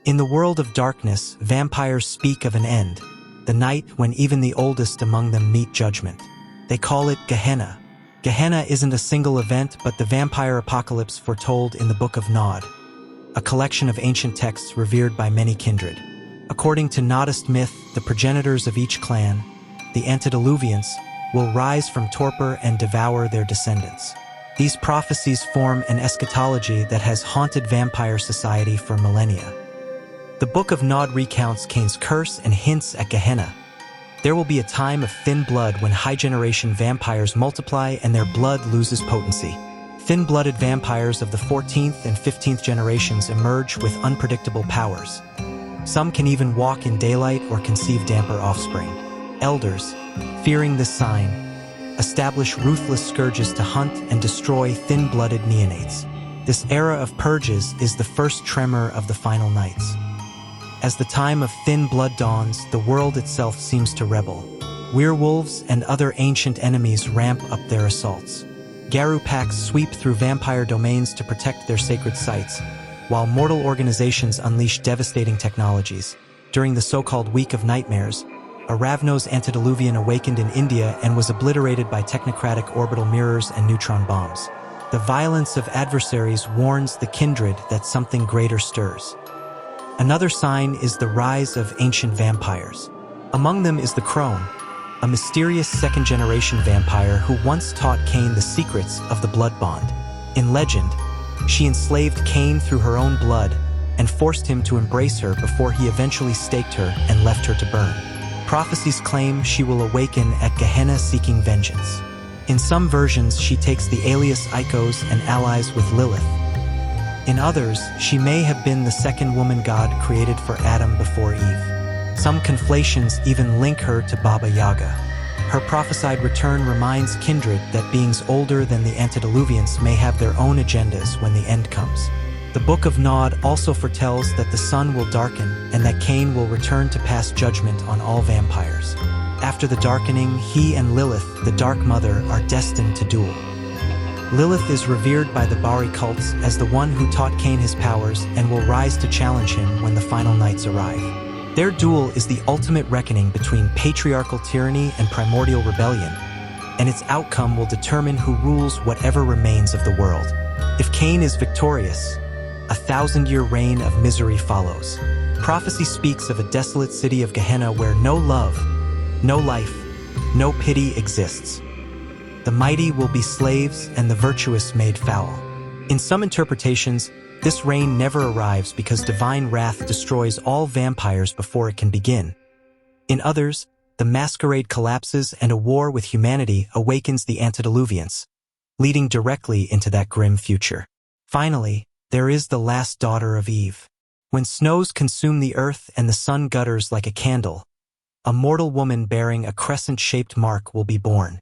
In the world of darkness, vampires speak of an end, the night when even the oldest among them meet judgment. They call it Gehenna. Gehenna isn't a single event, but the vampire apocalypse foretold in the Book of Nod, a collection of ancient texts revered by many kindred. According to Nodist myth, the progenitors of each clan, the Antediluvians, will rise from torpor and devour their descendants. These prophecies form an eschatology that has haunted vampire society for millennia. The Book of Nod recounts Caine's curse and hints at Gehenna. There will be a time of thin blood when high-generation vampires multiply and their blood loses potency. Thin-blooded vampires of the 14th and 15th generations emerge with unpredictable powers. Some can even walk in daylight or conceive damper offspring. Elders, fearing this sign, establish ruthless scourges to hunt and destroy thin-blooded neonates. This era of purges is the first tremor of the final nights. As the time of thin blood dawns, the world itself seems to rebel. Werewolves and other ancient enemies ramp up their assaults. Garu packs sweep through vampire domains to protect their sacred sites, while mortal organizations unleash devastating technologies. During the so-called Week of Nightmares, a Ravnos antediluvian awakened in India and was obliterated by technocratic orbital mirrors and neutron bombs. The violence of adversaries warns the kindred that something greater stirs. Another sign is the rise of ancient vampires. Among them is the Crone, a mysterious second-generation vampire who once taught Caine the secrets of the blood bond. In legend, she enslaved Caine through her own blood and forced him to embrace her before he eventually staked her and left her to burn. Prophecies claim she will awaken at Gehenna seeking vengeance. In some versions, she takes the alias Icos and allies with Lilith. In others, she may have been the second woman god created for Adam before Eve. Some conflations even link her to Baba Yaga. Her prophesied return reminds kindred that beings older than the Antediluvians may have their own agendas when the end comes. The Book of Nod also foretells that the sun will darken and that Caine will return to pass judgment on all vampires. After the darkening, he and Lilith, the Dark Mother, are destined to duel. Lilith is revered by the Bari cults as the one who taught Caine his powers and will rise to challenge him when the final nights arrive. Their duel is the ultimate reckoning between patriarchal tyranny and primordial rebellion, and its outcome will determine who rules whatever remains of the world. If Caine is victorious, a 1,000-year reign of misery follows. Prophecy speaks of a desolate city of Gehenna where no love, no life, no pity exists. The mighty will be slaves and the virtuous made foul. In some interpretations, this reign never arrives because divine wrath destroys all vampires before it can begin. In others, the masquerade collapses and a war with humanity awakens the Antediluvians, leading directly into that grim future. Finally, there is the last daughter of Eve. When snows consume the earth and the sun gutters like a candle, a mortal woman bearing a crescent-shaped mark will be born.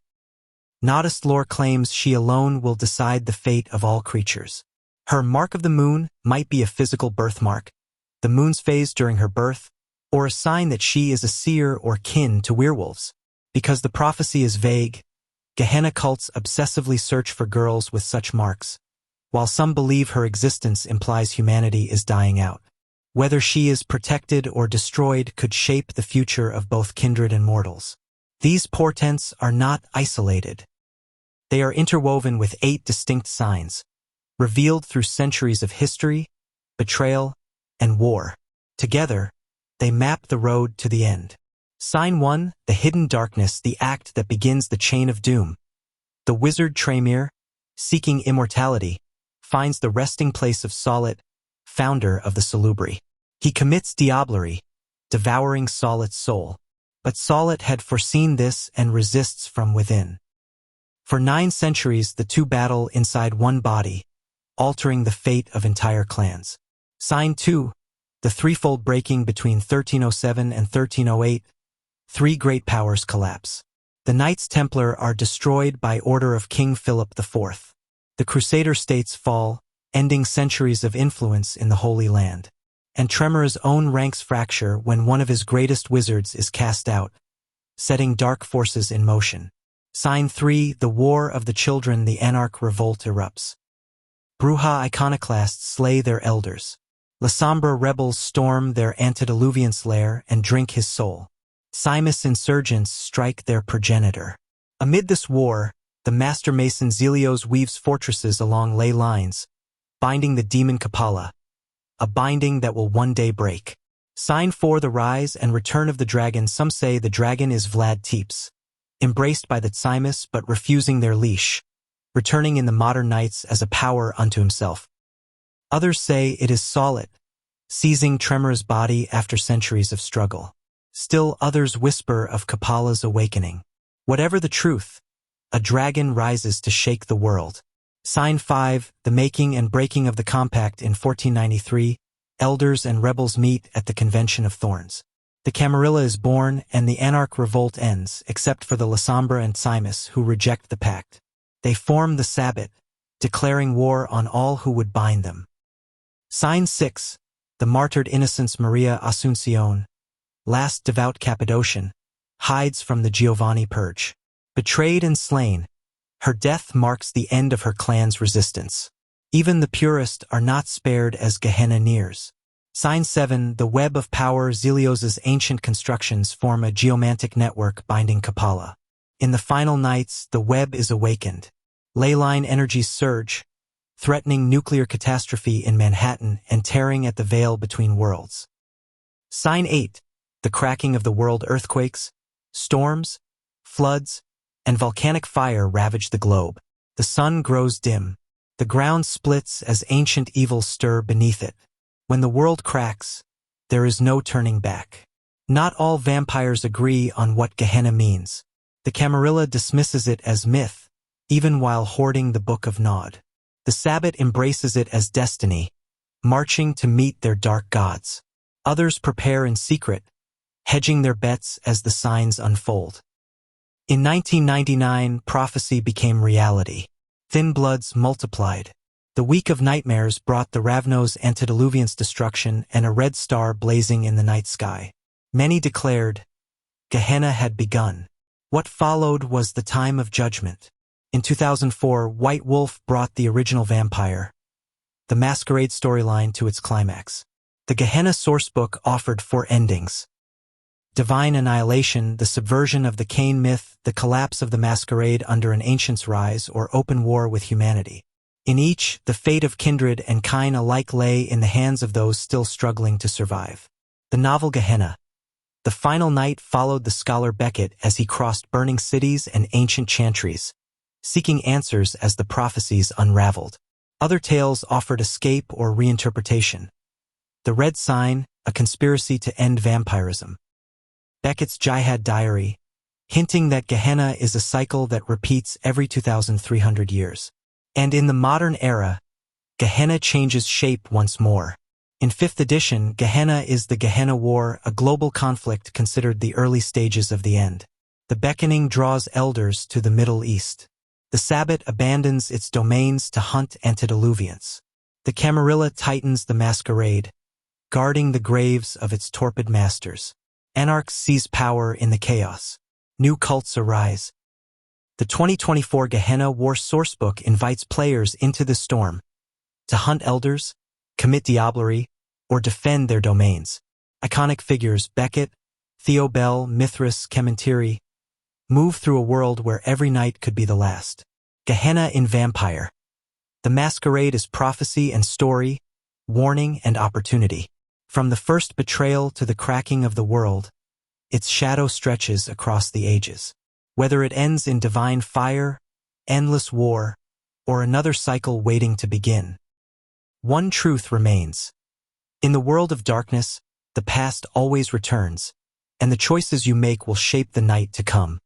Nodist lore claims she alone will decide the fate of all creatures. Her mark of the moon might be a physical birthmark, the moon's phase during her birth, or a sign that she is a seer or kin to werewolves. Because the prophecy is vague, Gehenna cults obsessively search for girls with such marks, while some believe her existence implies humanity is dying out. Whether she is protected or destroyed could shape the future of both kindred and mortals. These portents are not isolated. They are interwoven with 8 distinct signs, revealed through centuries of history, betrayal, and war. Together, they map the road to the end. Sign 1, the hidden darkness, the act that begins the chain of doom. The wizard Tremere, seeking immortality, finds the resting place of Solit, founder of the Salubri. He commits diablerie, devouring Solit's soul. But Solit had foreseen this and resists from within. For 9 centuries, the two battle inside one body, altering the fate of entire clans. Sign 2, the threefold breaking between 1307 and 1308, 3 great powers collapse. The Knights Templar are destroyed by order of King Philip IV. The Crusader states fall, ending centuries of influence in the Holy Land. And Tremore's own ranks fracture when one of his greatest wizards is cast out, setting dark forces in motion. Sign 3, the War of the Children, the Anarch revolt erupts. Bruja iconoclasts slay their elders. Lasombra rebels storm their Antediluvians' lair and drink his soul. Simus insurgents strike their progenitor. Amid this war, the master mason Zelios weaves fortresses along ley lines, binding the demon Kapala, a binding that will one day break. Sign 4: The rise and return of the dragon. Some say the dragon is Vlad Tepes, embraced by the Simus but refusing their leash, returning in the modern nights as a power unto himself. Others say it is Solid, seizing Tremor's body after centuries of struggle. Still others whisper of Kapala's awakening. Whatever the truth, a dragon rises to shake the world. Sign 5: The making and breaking of the compact. In 1493, elders and rebels meet at the Convention of Thorns. The Camarilla is born and the anarch revolt ends, except for the Lasombra and Simus, who reject the pact. They form the Sabbat, declaring war on all who would bind them. Sign 6: The martyred innocence. Maria Asuncion, last devout Cappadocian, hides from the Giovanni purge. Betrayed and slain, her death marks the end of her clan's resistance. Even the purest are not spared as Gehenna nears. Sign 7: The web of power. Zelios's ancient constructions form a geomantic network binding Kapala. In the final nights, the web is awakened. Leyline energies surge, threatening nuclear catastrophe in Manhattan and tearing at the veil between worlds. Sign 8: The cracking of the world. Earthquakes, storms, floods, and volcanic fire ravage the globe. The sun grows dim. The ground splits as ancient evils stir beneath it. When the world cracks, there is no turning back. Not all vampires agree on what Gehenna means. The Camarilla dismisses it as myth, even while hoarding the Book of Nod. The Sabbat embraces it as destiny, marching to meet their dark gods. Others prepare in secret, hedging their bets as the signs unfold. In 1999, prophecy became reality. Thin bloods multiplied. The week of nightmares brought the Ravnos' Antediluvians' destruction and a red star blazing in the night sky. Many declared, Gehenna had begun. What followed was the time of judgment. In 2004, White Wolf brought the original Vampire the Masquerade storyline to its climax. The Gehenna sourcebook offered 4 endings. Divine annihilation, the subversion of the Caine myth, the collapse of the Masquerade under an ancient's rise, or open war with humanity. In each, the fate of kindred and Caine alike lay in the hands of those still struggling to survive. The novel Gehenna. The final night followed the scholar Beckett as he crossed burning cities and ancient chantries, seeking answers as the prophecies unraveled. Other tales offered escape or reinterpretation. The Red Sign, a conspiracy to end vampirism. Beckett's Jihad Diary, hinting that Gehenna is a cycle that repeats every 2,300 years. And in the modern era, Gehenna changes shape once more. In 5th edition, Gehenna is the Gehenna War, a global conflict considered the early stages of the end. The beckoning draws elders to the Middle East. The Sabbat abandons its domains to hunt antediluvians. The Camarilla tightens the Masquerade, guarding the graves of its torpid masters. Anarchs seize power in the chaos. New cults arise. The 2024 Gehenna War Sourcebook invites players into the storm to hunt elders, commit diablerie, or defend their domains. Iconic figures Beckett, Theo Bell, Mithras, Kementiri move through a world where every night could be the last. Gehenna in Vampire. The Masquerade is prophecy and story, warning and opportunity. From the first betrayal to the cracking of the world, its shadow stretches across the ages. Whether it ends in divine fire, endless war, or another cycle waiting to begin, one truth remains. In the world of darkness, the past always returns, and the choices you make will shape the night to come.